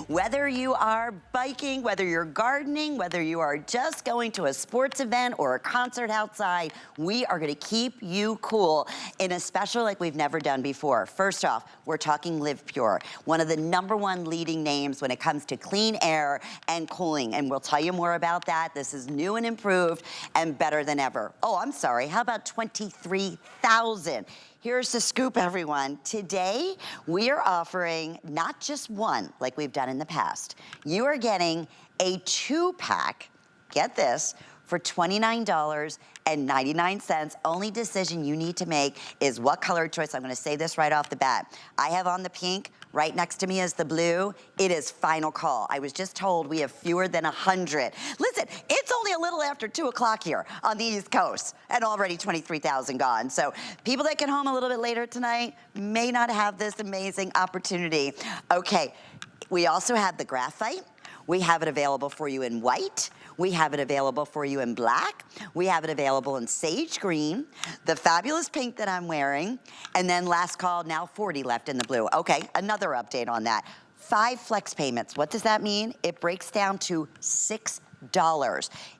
Whether you are biking, whether you're gardening, whether you are just going to a sports event or a concert outside, we are gonna keep you cool in a special like we've never done before. First off, we're talking LivePure, one of the #1 leading names when it comes to clean air and cooling, and we'll tell you more about that. This is new and improved and better than ever. Oh, I'm sorry, how about 23,000? Here's the scoop, everyone. Today, we are offering not just one, like we've done in the past. You are getting a 2-pack, get this, for $29.99. Only decision you need to make is what color choice. I'm gonna say this right off the bat. I have on the pink, right next to me is the blue. It is final call. I was just told we have fewer than 100. Listen, it's only a little after 2 o'clock here on the East Coast and already 23,000 gone. So people that get home a little bit later tonight may not have this amazing opportunity. Okay, we also have the graphite. We have it available for you in white. We have it available for you in black. We have it available in sage green, the fabulous pink that I'm wearing, and then last call, now 40 left in the blue. Okay, another update on that. 5 flex payments. What does that mean? It breaks down to $6.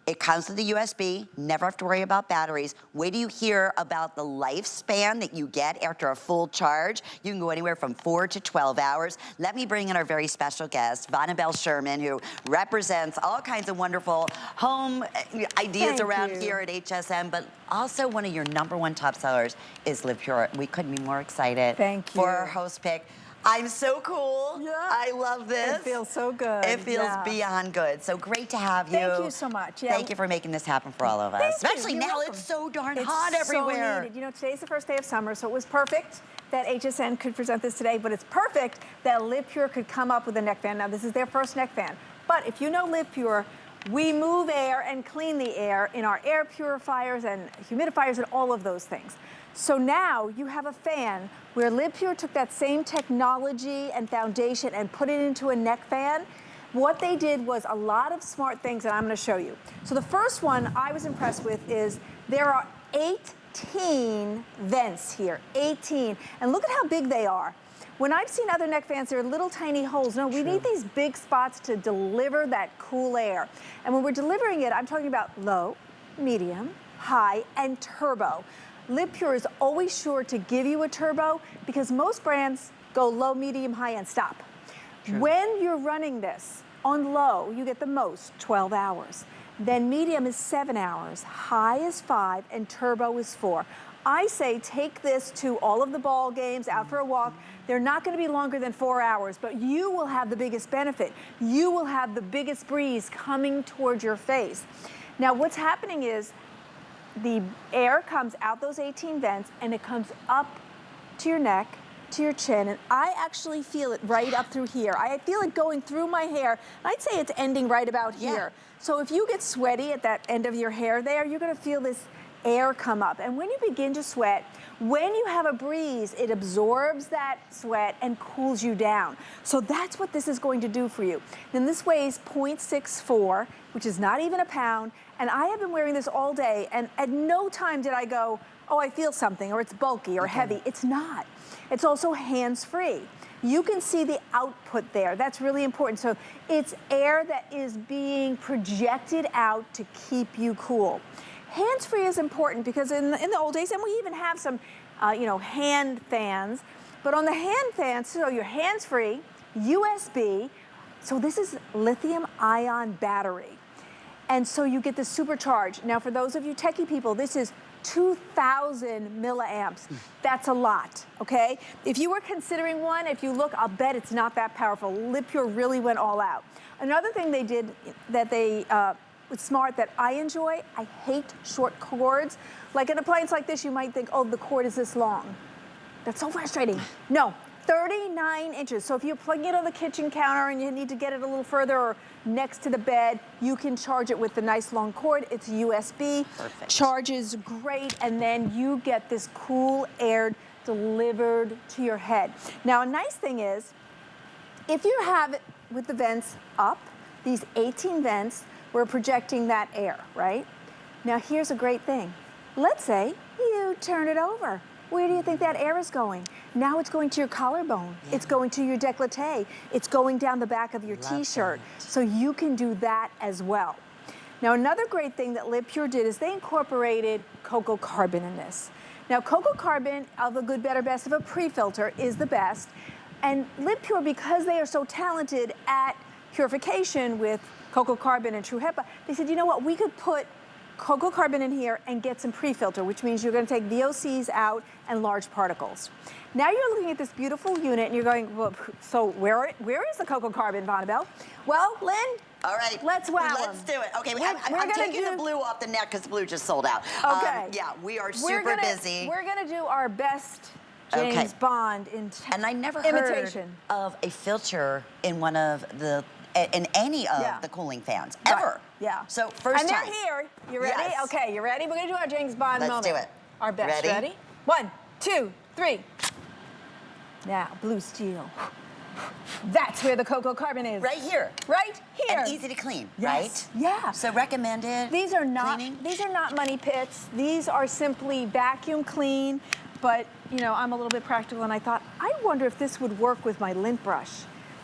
It comes with the USB, never have to worry about batteries. Wait till you hear about the lifespan that you get after a full charge. You can go anywhere from 4 to 12 hours. Let me bring in our very special guest, Vonabelle Sherman, who represents all kinds of wonderful home ideas around here at HSN, but also one of your #1 top sellers is LivePure. We couldn't be more excited for our host pick. I'm so cool. Yeah. I love this. It feels so good. It feels beyond good. So great to have you. Thank you so much. Yeah. Thank you for making this happen for all of us. Especially now it's so darn hot everywhere. So needed. You know, today's the first day of summer, so it was perfect that HSN could present this today, but it's perfect that LivePure could come up with a neck fan. Now, this is their first neck fan. But if you know LivePure, we move air and clean the air in our air purifiers and humidifiers and all of those things. So now you have a fan where LivePure took that same technology and foundation and put it into a neck fan. What they did was a lot of smart things that I'm gonna show you. So the first one I was impressed with is there are 18 vents here, 18. And look at how big they are. When I've seen other neck fans, they're little tiny holes. No, we need these big spots to deliver that cool air. And when we're delivering it, I'm talking about low, medium, high, and turbo. LivePure is always sure to give you a turbo because most brands go low, medium, high, and stop. True. When you're running this on low, you get the most, 12 hours. Then medium is 7 hours, high is 5, and turbo is 4. I say take this to all of the ball games, out for a walk. They're not gonna be longer than 4 hours, but you will have the biggest benefit. You will have the biggest breeze coming towards your face. Now what's happening is the air comes out those 18 vents and it comes up to your neck, to your chin, and I actually feel it right up through here. I feel it going through my hair. I'd say it's ending right about here. So if you get sweaty at that end of your hair there, you're gonna feel this air come up. And when you begin to sweat, when you have a breeze, it absorbs that sweat and cools you down. So that's what this is going to do for you. Then this weighs 0.64, which is not even a pound, and I have been wearing this all day, and at no time did I go, oh, I feel something, or it's bulky or heavy. It's not. It's also hands-free. You can see the output there. That's really important. So it's air that is being projected out to keep you cool. Hands-free is important because in the old days, and we even have some, you know, hand fans, but on the hand fans, so you're hands-free, USB, so this is lithium-ion battery. And so you get the supercharge. Now, for those of you techie people, this is 2,000 milliamps. That's a lot, okay? If you were considering one, if you look, I'll bet it's not that powerful. LivePure really went all out. Another thing they did that they, was smart that I enjoy, I hate short cords. Like an appliance like this, you might think, oh, the cord is this long. That's so frustrating. No. 39 inches. So if you're plugging it on the kitchen counter and you need to get it a little further or next to the bed, you can charge it with the nice long cord. It's USB. Perfect. Charges great, and then you get this cool air delivered to your head. Now, a nice thing is, if you have it with the vents up, these 18 vents, we're projecting that air, right? Now, here's a great thing. Let's say you turn it over. where do you think that air is going? Now it's going to your collarbone. Yeah. It's going to your décolleté. It's going down the back of your t-shirt. So you can do that as well. Now, another great thing that LivePure did is they incorporated coco carbon in this. Now, coco carbon, of a good, better, best of a pre-filter, is the best. And LivePure, because they are so talented at purification with coco carbon and true HEPA, they said, you know what, we could put coco carbon in here and get some pre-filter, which means you're going to take VOCs out and large particles. Now you're looking at this beautiful unit and you're going, well, so where is the coco carbon, Vonabelle? Well, Lynn, all right, let's wow Let's do it. Okay, we're I'm taking the blue off the net because the blue just sold out. Okay. Yeah, we are super busy. We're going to do our best James Bond and I never imitation heard of a filter in one of the in any of the cooling fans ever. Right. Yeah. So first time. And they're here. You ready? Yes. Okay, you ready? We're gonna do our James Bond moment. Let's do it. Our best. Ready? 1, 2, 3. Now, blue steel. That's where the coco carbon is. Right here. Right here. And easy to clean, yes. right? Yeah. So recommended These are not cleaning? These are not money pits. These are simply vacuum clean. But you know, I'm a little bit practical, and I thought, I wonder if this would work with my lint brush.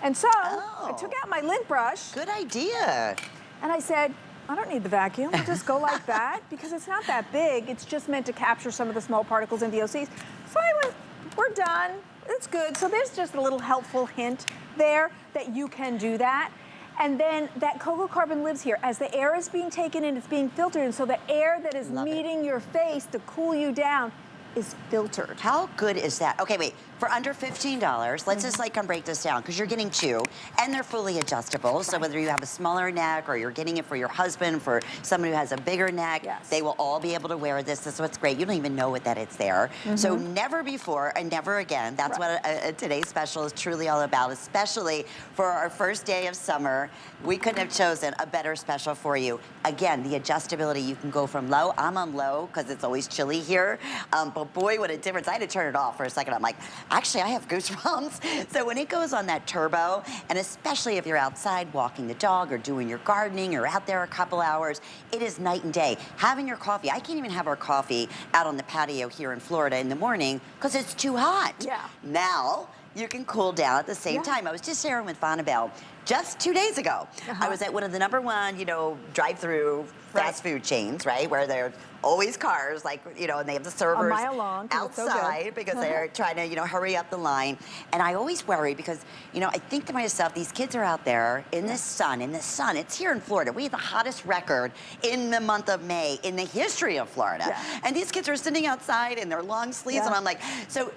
And so I took out my lint brush. Good idea. And I said, I don't need the vacuum. I'll just go like that because it's not that big. It's just meant to capture some of the small particles and VOCs. So I went, we're done. It's good. So there's just a little helpful hint there that you can do that. And then that coco carbon lives here. As the air is being taken in, it's being filtered. And so the air that is meeting your face to cool you down is filtered. How good is that? Okay, wait. For under $15, let's just like come break this down because you're getting two and they're fully adjustable. So whether you have a smaller neck or you're getting it for your husband, for someone who has a bigger neck, they will all be able to wear this. That's what's great. You don't even know that it's there. So never before and never again. That's what today's special is truly all about, especially for our first day of summer. We couldn't have chosen a better special for you. Again, the adjustability, you can go from low. I'm on low because it's always chilly here. But boy, what a difference. I had to turn it off for a second. I'm like, actually, I have goosebumps. So when it goes on that turbo, and especially if you're outside walking the dog or doing your gardening or out there a couple hours, it is night and day. Having your coffee, I can't even have our coffee out on the patio here in Florida in the morning because it's too hot. Yeah. Now, you can cool down at the same time. I was just sharing with Vonabelle just 2 days ago. I was at one of the #1, you know, drive-through fast food chains, right? Where there's always cars, like, you know, and they have the servers a mile long, outside because they're trying to, you know, hurry up the line. And I always worry because, you know, I think to myself, these kids are out there in the sun, It's here in Florida. We have the hottest record in the month of May in the history of Florida. And these kids are sitting outside in their long sleeves, and I'm like, so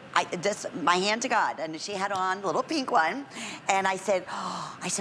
my hand to God, and she had on a little pink one, and I said,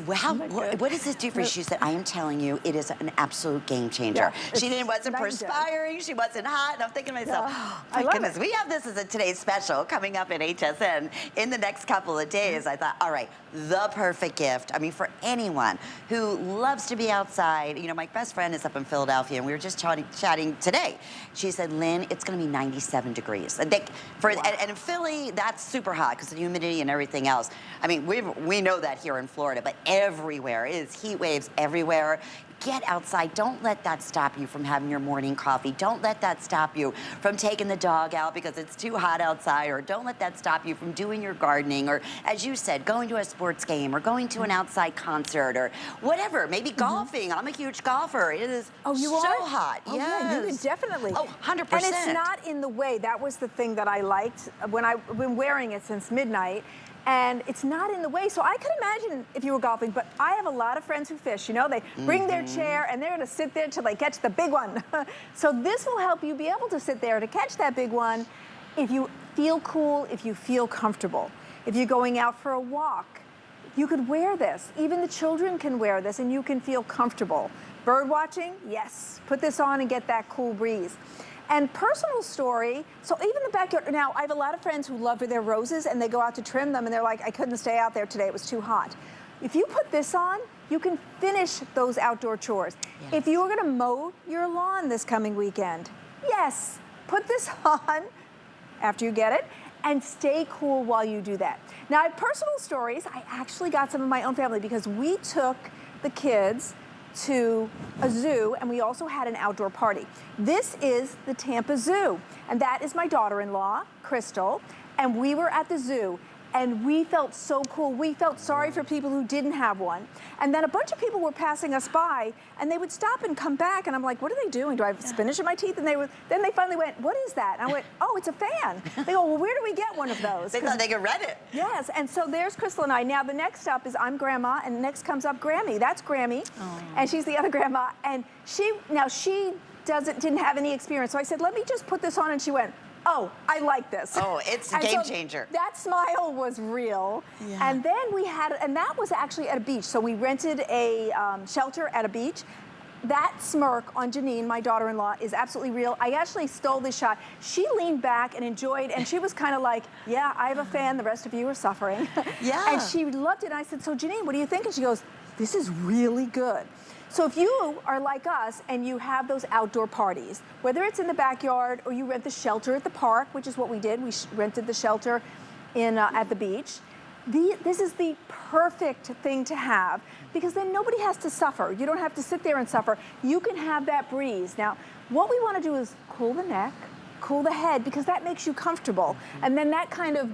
well, what does this do for you? She said, I am telling you, it is an absolute game changer. She wasn't perspiring, she wasn't hot, and I'm thinking to myself, my goodness, we have this as a today's special coming up in HSN in the next couple of days. I thought, all right, the perfect gift. I mean, for anyone who loves to be outside. You know, my best friend is up in Philadelphia, and we were just chatting today. She said, Lynn, it's gonna be 97 degrees. And in Philly, that's super hot because of the humidity and everything else. I mean, we know that here in Florida, but everywhere is heat waves everywhere. Get outside. Don't let that stop you from having your morning coffee. Don't let that stop you from taking the dog out because it's too hot outside, or don't let that stop you from doing your gardening, or, as you said, going to a sports game or going to an outside concert or whatever. Maybe golfing. I'm a huge golfer. It is so hot. Oh, yeah, you could definitely. Oh, 100%. And it's not in the way. That was the thing that I liked when I've been wearing it since midnight. And it's not in the way. So I could imagine if you were golfing, but I have a lot of friends who fish, you know, they bring their chair and they're gonna sit there till they catch the big one. So this will help you be able to sit there to catch that big one if you feel cool, if you feel comfortable. If you're going out for a walk, you could wear this. Even the children can wear this and you can feel comfortable. Bird watching, yes. Put this on and get that cool breeze. And personal story, so even the backyard, now I have a lot of friends who love their roses and they go out to trim them and they're like, I couldn't stay out there today, it was too hot. If you put this on, you can finish those outdoor chores. Yes. If you were gonna mow your lawn this coming weekend, yes, put this on after you get it and stay cool while you do that. Now I have personal stories. I actually got some of my own family because we took the kids to a zoo, and we also had an outdoor party. This is the Tampa Zoo, and that is my daughter-in-law, Crystal, and we were at the zoo. And we felt so cool. We felt sorry for people who didn't have one. And then a bunch of people were passing us by, and they would stop and come back, and I'm like, what are they doing? Do I have spinach in my teeth? And then they finally went, what is that? And I went, oh, it's a fan. They go, well, where do we get one of those? They thought they could rent it. Yes, and so there's Crystal and I. Now the next up is I'm Grandma, and next comes up Grammy. That's Grammy, and she's the other Grandma. And she didn't have any experience. So I said, let me just put this on, and she went, oh, I like this. Oh, it's a game changer. That smile was real. Yeah. And then and that was actually at a beach. So we rented a shelter at a beach. That smirk on Janine, my daughter-in-law, is absolutely real. I actually stole this shot. She leaned back and enjoyed, and she was kind of like, yeah, I have a fan, the rest of you are suffering. Yeah. And she loved it. And I said, so Janine, what do you think? And she goes, this is really good. So if you are like us and you have those outdoor parties, whether it's in the backyard or you rent the shelter at the park, which is what we did, we rented the shelter at the beach, this is the perfect thing to have, because then nobody has to suffer. You don't have to sit there and suffer. You can have that breeze. Now, what we want to do is cool the neck, cool the head, because that makes you comfortable. And then that kind of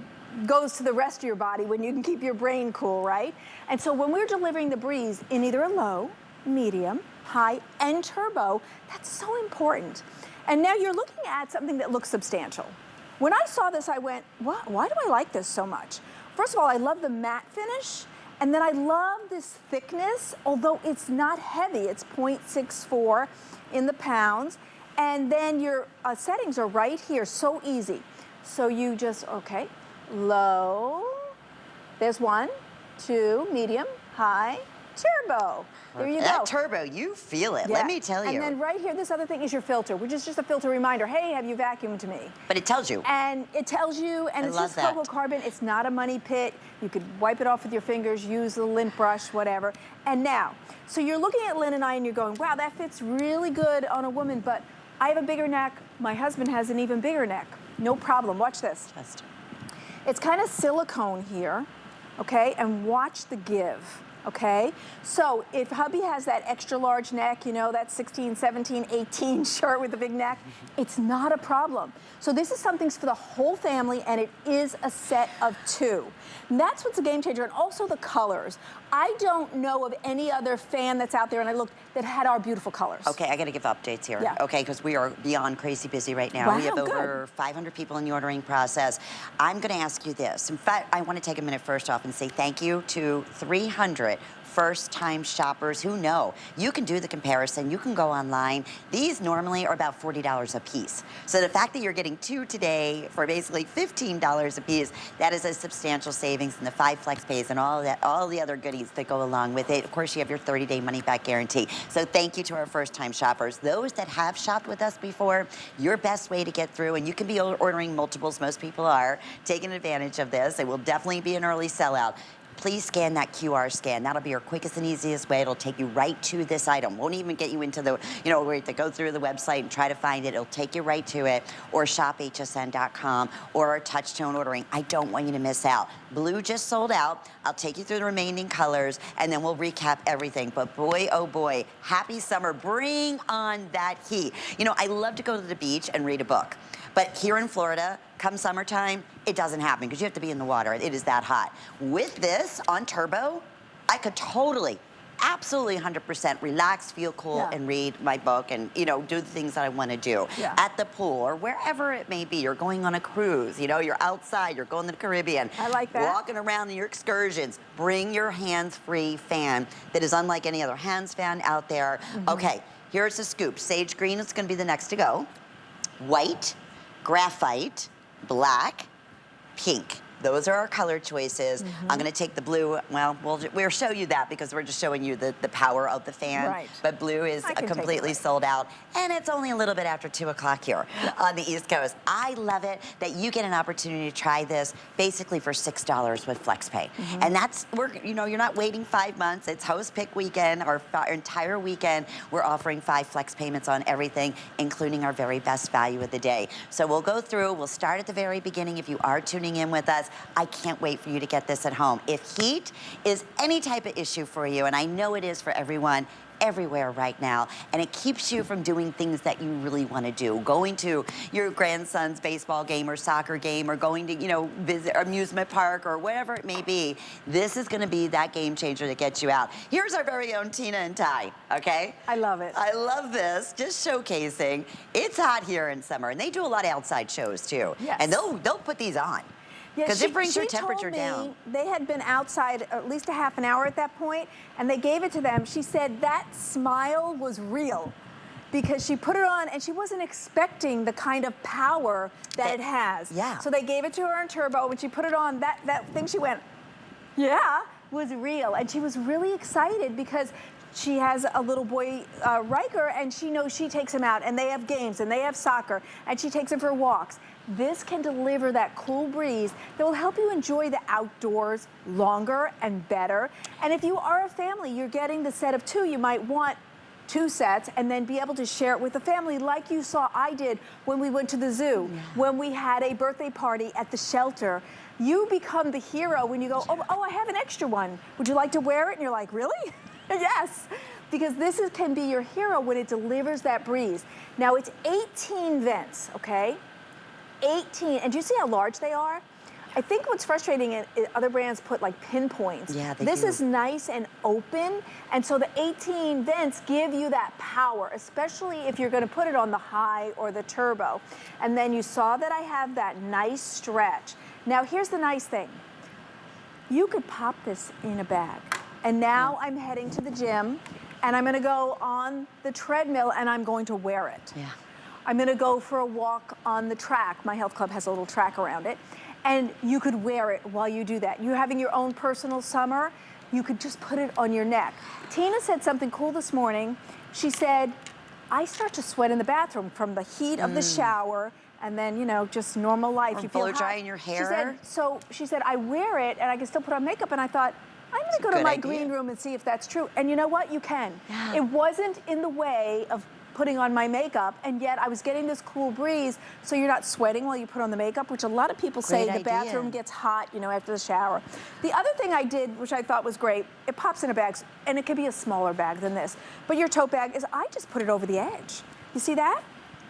goes to the rest of your body when you can keep your brain cool, right? And so when we're delivering the breeze in either a low, medium, high, and turbo, that's so important. And now you're looking at something that looks substantial. When I saw this, I went, why do I like this so much? First of all, I love the matte finish, and then I love this thickness, although it's not heavy. It's 0.64 in the pounds, and then your settings are right here, so easy. So you just, okay, low, there's 1, 2, medium, high, turbo. There you go. That turbo, you feel it. Yeah. Let me tell you. And then right here, this other thing is your filter, which is just a filter reminder. Hey, have you vacuumed to me? But it tells you. And it tells you, and it's just cocoa carbon. It's not a money pit. You could wipe it off with your fingers, use a lint brush, whatever. And now, so you're looking at Lynn and I, and you're going, wow, that fits really good on a woman, but I have a bigger neck. My husband has an even bigger neck. No problem. Watch this. Just. It's kind of silicone here, okay? And watch the give. Okay, so if hubby has that extra large neck, you know, that 16, 17, 18 shirt with the big neck, it's not a problem. So this is something for the whole family, and it is a set of 2. And that's what's a game changer, and also the colors. I don't know of any other fan that's out there, and I looked, that had our beautiful colors. Okay, I gotta give updates here. Yeah. Okay, because we are beyond crazy busy right now. Wow, we have good. over 500 people in the ordering process. I'm gonna ask you this. In fact, I wanna take a minute first off and say thank you to 300 first-time shoppers who know you can do the comparison. You can go online. These normally are about $40 a piece. So the fact that you're getting 2 today for basically $15 a piece, that is a substantial savings in the 5 flex pays and all the other goodies that go along with it. Of course, you have your 30-day money-back guarantee. So thank you to our first-time shoppers. Those that have shopped with us before, your best way to get through, and you can be ordering multiples, most people are, taking advantage of this. It will definitely be an early sellout. Please scan that QR scan. That'll be your quickest and easiest way. It'll take you right to this item. Won't even get you into the, you know, where you have to go through the website and try to find it. It'll take you right to it, or shophsn.com, or our touch-tone ordering. I don't want you to miss out. Blue just sold out. I'll take you through the remaining colors, and then we'll recap everything. But boy, oh boy, happy summer. Bring on that heat. You know, I love to go to the beach and read a book. But here in Florida, come summertime, it doesn't happen because you have to be in the water. It is that hot. With this on turbo, I could totally, absolutely 100% relax, feel cool, and read my book and, you know, do the things that I want to do at the pool or wherever it may be. You're going on a cruise, you know, you're outside, you're going to the Caribbean. I like that. Walking around in your excursions. Bring your hands-free fan that is unlike any other hands fan out there. Okay, here's the scoop. Sage green is going to be the next to go. White, graphite, black, pink. Those are our color choices. I'm gonna take the blue. Well, we'll show you that because we're just showing you the power of the fan. Right. But blue is completely sold out. And it's only a little bit after 2 o'clock here on the East Coast. I love it that you get an opportunity to try this basically for $6 with FlexPay. And that's, you know, you're not waiting 5 months. It's host pick weekend, our entire weekend. We're offering 5 flex payments on everything, including our very best value of the day. So we'll go through, we'll start at the very beginning if you are tuning in with us. because I can't wait for you to get this at home. If heat is any type of issue for you, and I know it is for everyone, everywhere right now, and it keeps you from doing things that you really want to do. Going to your grandson's baseball game or soccer game, or going to, you know, visit amusement park or whatever it may be. This is going to be that game changer that gets you out. Here's our very own Tina and Ty, okay? I love it. I love this, just showcasing. It's hot here in summer, and they do a lot of outside shows too. Yes. And they'll put these on. Because it brings your temperature down. They had been outside at least a half an hour at that point, and they gave it to them. She said that smile was real because she put it on and she wasn't expecting the kind of power that it has. Yeah. So they gave it to her in turbo. When she put it on, that thing she went, yeah, was real. And she was really excited because she has a little boy, Riker, and she knows she takes him out, and they have games, and they have soccer, and she takes him for walks. This can deliver that cool breeze that will help you enjoy the outdoors longer and better. And if you are a family, you're getting the set of 2, you might want 2 sets and then be able to share it with the family like you saw I did when we went to the zoo, when we had a birthday party at the shelter. You become the hero when you go, oh, I have an extra one. Would you like to wear it? And you're like, really? Yes, because this can be your hero when it delivers that breeze. Now it's 18 vents, okay? 18, and do you see how large they are? I think what's frustrating is other brands put like pinpoints. Yeah, they This do. is nice and open, and so the 18 vents give you that power, especially if you're gonna put it on the high or the turbo. And then you saw that I have that nice stretch. Now here's the nice thing. You could pop this in a bag. And now I'm heading to the gym, and I'm gonna go on the treadmill, and I'm going to wear it. Yeah. I'm gonna go for a walk on the track. My health club has a little track around it. And you could wear it while you do that. You're having your own personal summer, you could just put it on your neck. Tina said something cool this morning. She said, I start to sweat in the bathroom from the heat of the shower, and then, you know, just normal life. Or you feel blow hot. drying your hair. She said, I wear it and I can still put on makeup, and I thought, I'm gonna go to good my idea. green room and see if that's true. And you know what? You can. Yeah. It wasn't in the way of putting on my makeup, and yet I was getting this cool breeze, so you're not sweating while you put on the makeup, which a lot of people say Great the idea. bathroom gets hot, you know, after the shower. The other thing I did, which I thought was great, it pops in a bag, and it can be a smaller bag than this, but your tote bag is I just put it over the edge. You see that?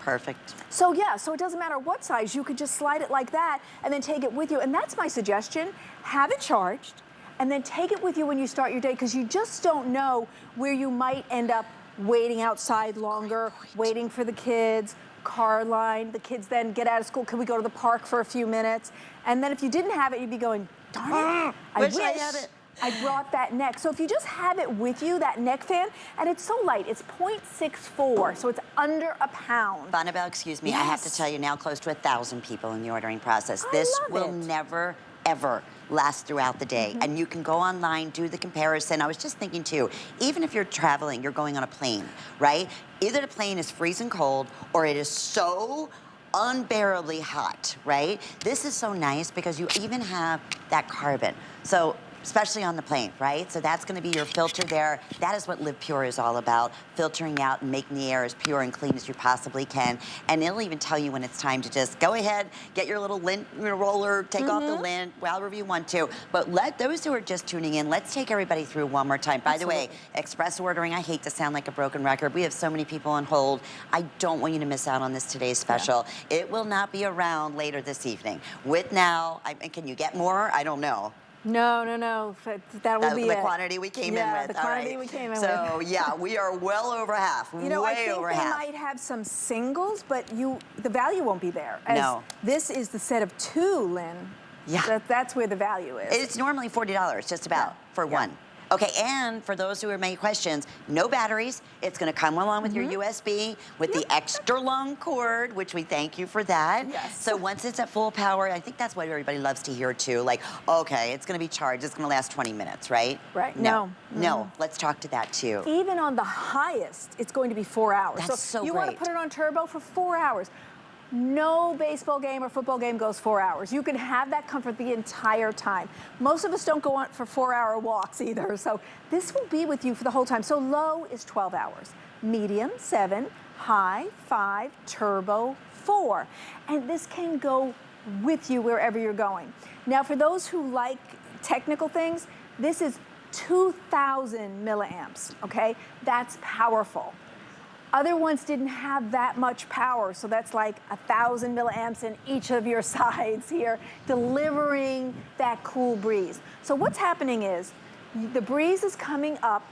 Perfect. So yeah, so it doesn't matter what size, you could just slide it like that and then take it with you. And that's my suggestion. Have it charged and then take it with you when you start your day, because you just don't know where you might end up waiting outside longer, waiting for the kids, car line, the kids then get out of school, can we go to the park for a few minutes? And then if you didn't have it, you'd be going, darn it, I wish I had it. I brought that neck. So if you just have it with you, that neck fan, and it's so light, it's 0.64, so it's under a pound. Bonnabelle, excuse me, I have to Yes. tell you, now close to 1,000 people in the ordering process. I This love will it. never, ever last throughout the day. And you can go online, do the comparison. I was just thinking too, even if you're traveling, you're going on a plane, right? Either the plane is freezing cold or it is so unbearably hot, right? This is so nice because you even have that carbon. So especially on the plane, right? So that's gonna be your filter there. That is what LivePure is all about, filtering out and making the air as pure and clean as you possibly can. And it'll even tell you when it's time to just go ahead, get your little lint roller, take off the lint, however you want to. But let those who are just tuning in, let's take everybody through one more time. By the way, express ordering, I hate to sound like a broken record. We have so many people on hold. I don't want you to miss out on this today's special. It will not be around later this evening. With now, can you get more? I don't know. No. That will be the it. quantity we came in Yeah, with. the quantity we came in with. So yeah, we are well over half. You know, I way think over they half. might have some singles, but the value won't be there. As No. This is the set of 2, Lynn. Yeah. That's where the value is. It's normally $40 just about for one. Okay, and for those who are making questions, no batteries. It's gonna come along with your USB with the extra long cord, which we thank you for that. Yes. So once it's at full power, I think that's what everybody loves to hear too. Like, okay, it's gonna be charged, it's gonna last 20 minutes, right? Right, No, no. let's talk to that too. Even on the highest, it's going to be 4 hours. That's so you want to great. put it on turbo for 4 hours. No baseball game or football game goes 4 hours. You can have that comfort the entire time. Most of us don't go on for 4-hour walks either, so this will be with you for the whole time. So low is 12 hours, medium 7, high 5, turbo 4. And this can go with you wherever you're going. Now, for those who like technical things, this is 2,000 milliamps, okay? That's powerful. Other ones didn't have that much power, so that's like 1,000 milliamps in each of your sides here, delivering that cool breeze. So what's happening is, the breeze is coming up,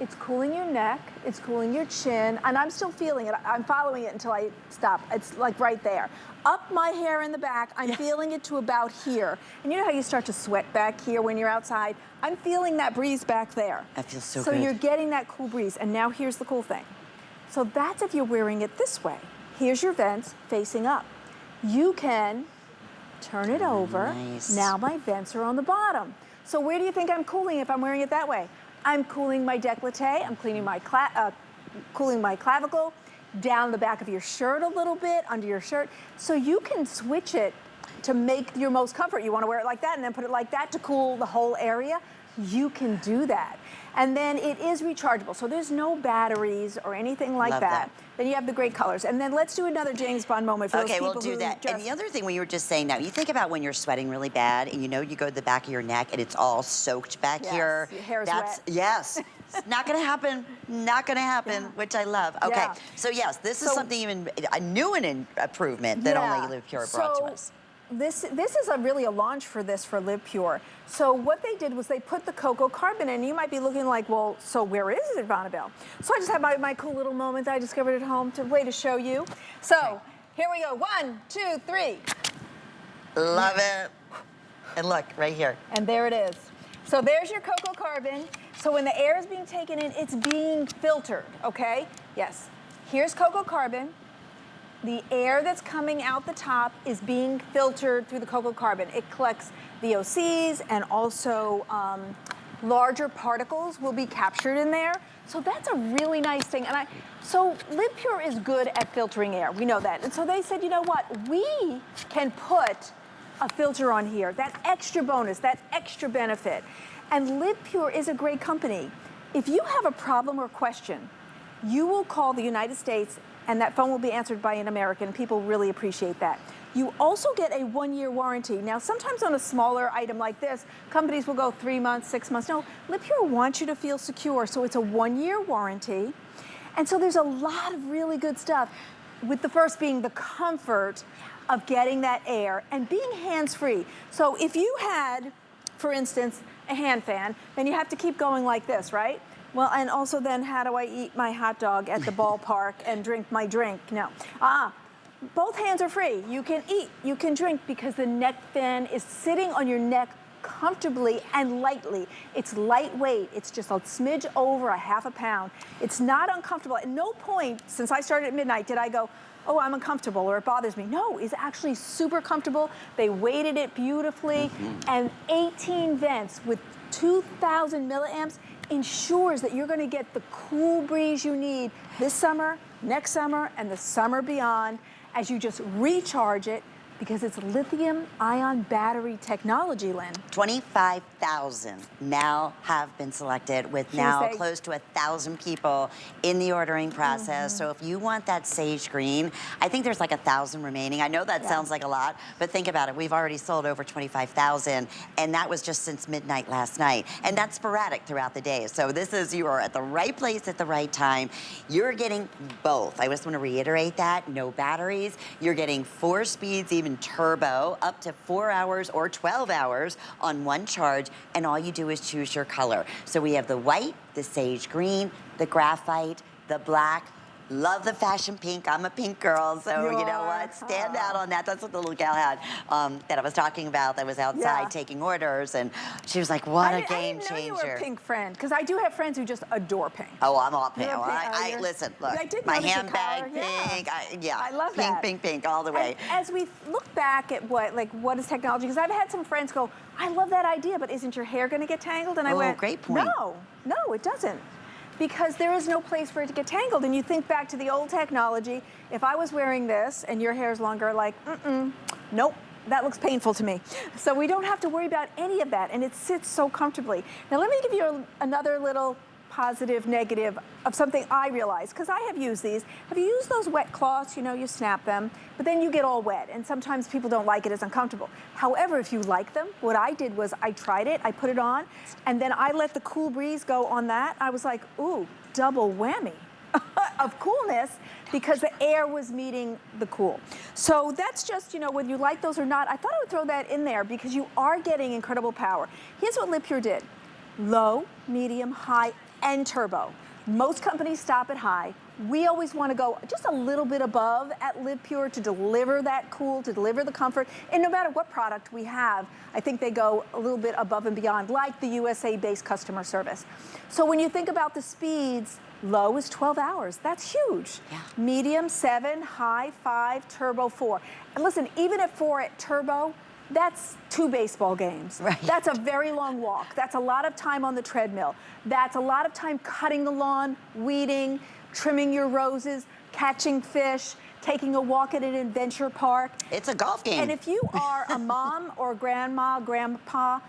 it's cooling your neck, it's cooling your chin, and I'm still feeling it. I'm following it until I stop. It's like right there. Up my hair in the back, I'm feeling it to about here. And you know how you start to sweat back here when you're outside? I'm feeling that breeze back there. I feel so good. good. So you're getting that cool breeze, and now here's the cool thing. So that's if you're wearing it this way. Here's your vents facing up. You can turn it over. Nice. Now my vents are on the bottom. So where do you think I'm cooling if I'm wearing it that way? I'm cooling my décolleté, I'm cooling my clavicle, down the back of your shirt a little bit, under your shirt. So you can switch it to make your most comfort. You want to wear it like that and then put it like that to cool the whole area. You can do that. And then it is rechargeable, so there's no batteries or anything like that. Then you have the great colors. And then let's do another James Bond moment for those people we'll do that. And the other thing when you were just saying now, you think about when you're sweating really bad and you know you go to the back of your neck and it's all soaked back here. Your hair's wet. Yes. It's not gonna happen, not gonna happen, which I love. Okay, so yes, this is something even, a new improvement that only LivePure brought to us. This is really a launch for this for LivePure. So what they did was they put the cocoa carbon in. You might be looking like, well, so where is it, Vonabelle? So I just have my cool little moment that I discovered at home to show you. So here we go, 1, 2, 3. Love it. And look, right here. And there it is. So there's your cocoa carbon. So when the air is being taken in, it's being filtered, okay? Yes. Here's cocoa carbon. The air that's coming out the top is being filtered through the cocoa carbon. It collects VOCs and also larger particles will be captured in there. So that's a really nice thing. And so LivePure is good at filtering air. We know that. And so they said, you know what? We can put a filter on here, that extra bonus, that extra benefit. And LivePure is a great company. If you have a problem or question, you will call the United States and that phone will be answered by an American. People really appreciate that. You also get a 1-year warranty. Now, sometimes on a smaller item like this, companies will go 3 months, 6 months. No, LivePure wants you to feel secure, so it's a 1-year warranty. And so there's a lot of really good stuff, with the first being the comfort of getting that air and being hands-free. So if you had, for instance, a hand fan, then you have to keep going like this, right? Well, and also then how do I eat my hot dog at the ballpark and drink my drink? No. Both hands are free. You can eat, you can drink, because the neck fan is sitting on your neck comfortably and lightly. It's lightweight. It's just a smidge over a half a pound. It's not uncomfortable. At no point since I started at midnight did I go, oh, I'm uncomfortable or it bothers me. No, it's actually super comfortable. They weighted it beautifully. And 18 vents with 2,000 milliamps ensures that you're going to get the cool breeze you need this summer, next summer, and the summer beyond as you just recharge it, because it's lithium-ion battery technology, Lynn. 25,000 now have been selected, with now close to 1,000 people in the ordering process. So if you want that sage green, I think there's like 1,000 remaining. I know that sounds like a lot, but think about it. We've already sold over 25,000, and that was just since midnight last night. And that's sporadic throughout the day. So this is, you are at the right place at the right time. You're getting both. I just want to reiterate that. No batteries. You're getting 4 speeds, even turbo, up to 4 hours or 12 hours on one charge, and all you do is choose your color. So we have the white, the sage green, the graphite, the black. Love the fashion pink. I'm a pink girl, so you know what? Stand out on that. That's what the little gal had that I was talking about, that was outside taking orders, and she was like, what a game changer. I didn't know you were a pink friend, because I do have friends who just adore pink. Oh, I'm all pink. Listen, look, my handbag pink. I love that. Pink, pink, all the way. And as we look back at what is technology, because I've had some friends go, I love that idea, but isn't your hair going to get tangled? And I went, great point. No, it doesn't. Because there is no place for it to get tangled. And you think back to the old technology, if I was wearing this and your hair's longer, like, nope, that looks painful to me. So we don't have to worry about any of that, and it sits so comfortably. Now let me give you another little positive, negative of something I realized, because I have used these. Have you used those wet cloths? You know, you snap them, but then you get all wet, and sometimes people don't like it, it's uncomfortable. However, if you like them, what I did was I tried it, I put it on, and then I let the cool breeze go on that. I was like, ooh, double whammy of coolness, because the air was meeting the cool. So that's just, you know, whether you like those or not, I thought I would throw that in there because you are getting incredible power. Here's what LivePure did. Low, medium, high, and turbo. Most companies stop at high. We always want to go just a little bit above at LivePure to deliver that cool, to deliver the comfort. And no matter what product we have, I think they go a little bit above and beyond, like the USA-based customer service. So when you think about the speeds, low is 12 hours. That's huge. Yeah. Medium, 7, high, 5, turbo, 4. And listen, even at 4 at turbo, that's 2 baseball games. Right. That's a very long walk. That's a lot of time on the treadmill. That's a lot of time cutting the lawn, weeding, trimming your roses, catching fish, taking a walk at an adventure park. It's a golf game. And if you are a mom or grandma, grandpa,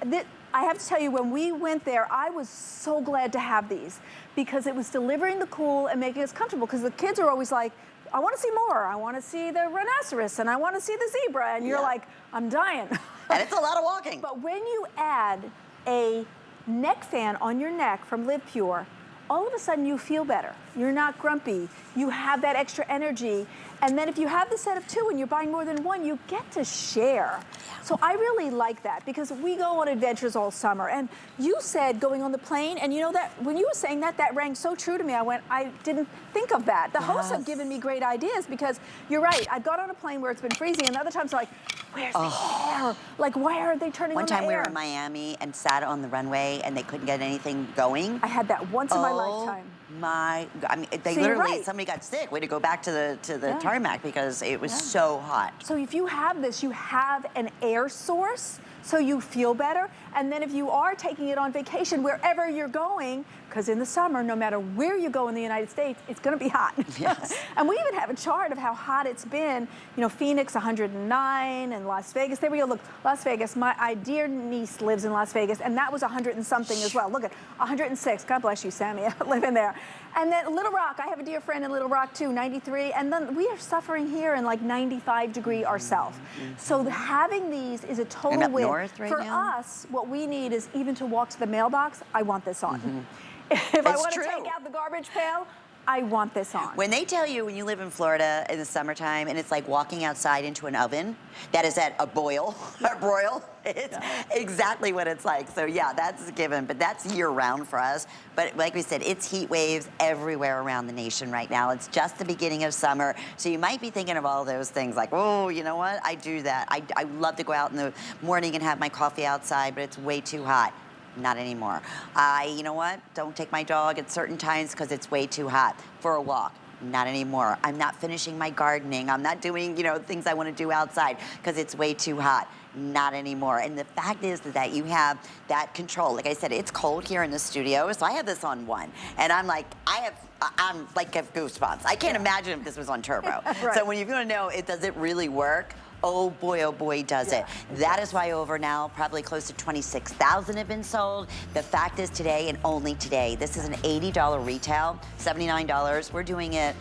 I have to tell you, when we went there, I was so glad to have these because it was delivering the cool and making us comfortable, because the kids are always like, I want to see more. I want to see the rhinoceros and I want to see the zebra. And you're like, I'm dying. And it's a lot of walking. But when you add a neck fan on your neck from LivePure, all of a sudden you feel better. You're not grumpy. You have that extra energy. And then if you have the set of 2 and you're buying more than 1, you get to share. So I really like that because we go on adventures all summer. And you said going on the plane, and you know that when you were saying that, that rang so true to me. I didn't think of that. The hosts have given me great ideas because you're right. I've got on a plane where it's been freezing, and other times I'm like, where's the air? Like, why aren't they turning on the air? One time we were in Miami and sat on the runway and they couldn't get anything going. I had that once in my lifetime. I mean, they literally, somebody got sick. We had to go back to the tarmac because it was so hot. So if you have this, you have an air source, so you feel better. And then if you are taking it on vacation, wherever you're going, because in the summer, no matter where you go in the United States, it's going to be hot. Yes. And we even have a chart of how hot it's been. You know, Phoenix 109 and Las Vegas. There we go. Look, Las Vegas. My dear niece lives in Las Vegas, and that was 100 and something as well. Look at 106. God bless you, Sammy, living there. And then Little Rock. I have a dear friend in Little Rock too, 93. And then we are suffering here in like 95 degree ourselves. So having these is a total win. For us, what we need is even to walk to the mailbox. I want this on. If I want to take out the garbage pail, I want this on. When they tell you when you live in Florida in the summertime and it's like walking outside into an oven that is at a boil or broil, it's exactly what it's like. So yeah, that's a given, but that's year round for us. But like we said, it's heat waves everywhere around the nation right now. It's just the beginning of summer. So you might be thinking of all those things like, oh, you know what? I do that. I love to go out in the morning and have my coffee outside, but it's way too hot. Not anymore. You know what? Don't take my dog at certain times because it's way too hot for a walk. Not anymore. I'm not finishing my gardening. I'm not doing, you know, things I want to do outside because it's way too hot. Not anymore. And the fact is that you have that control. Like I said, it's cold here in the studio, so I have this on 1. And I'm like, I'm like, have goosebumps. I can't imagine if this was on turbo. So when you're going to know, does it really work? Oh boy, does it. That is why over now, probably close to 26,000 have been sold. The fact is today, and only today, this is an $80 retail, $79. We're doing it,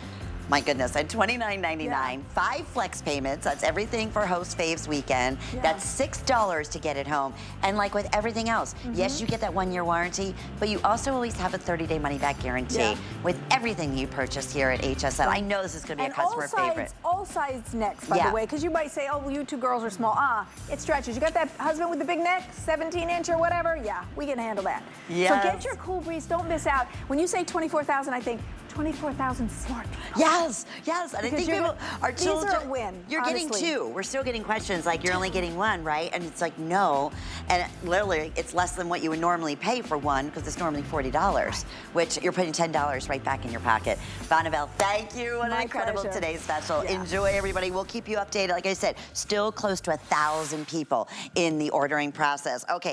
my goodness, at $29.99, 5 flex payments. That's everything for Host Faves weekend. That's $6 to get it home. And like with everything else, yes, you get that 1-year warranty, but you also always have a 30-day money-back guarantee with everything you purchase here at HSN. I know this is going to be a customer favorite. All sides necks, by the way, because you might say, oh, well, you 2 girls are small. It stretches. You got that husband with the big neck, 17-inch or whatever? Yeah, we can handle that. So get your cool breeze. Don't miss out. When you say 24,000, I think 24,000 smart people. Yes. And I think people are told these are a win. You're getting 2. We're still getting questions like you're only getting 1, right? And it's like, no. And literally, it's less than what you would normally pay for 1 because it's normally $40, which you're putting $10 right back in your pocket. Bonneville, thank you. What an incredible today's special. Enjoy, everybody. We'll keep you updated. Like I said, still close to 1,000 people in the ordering process. Okay.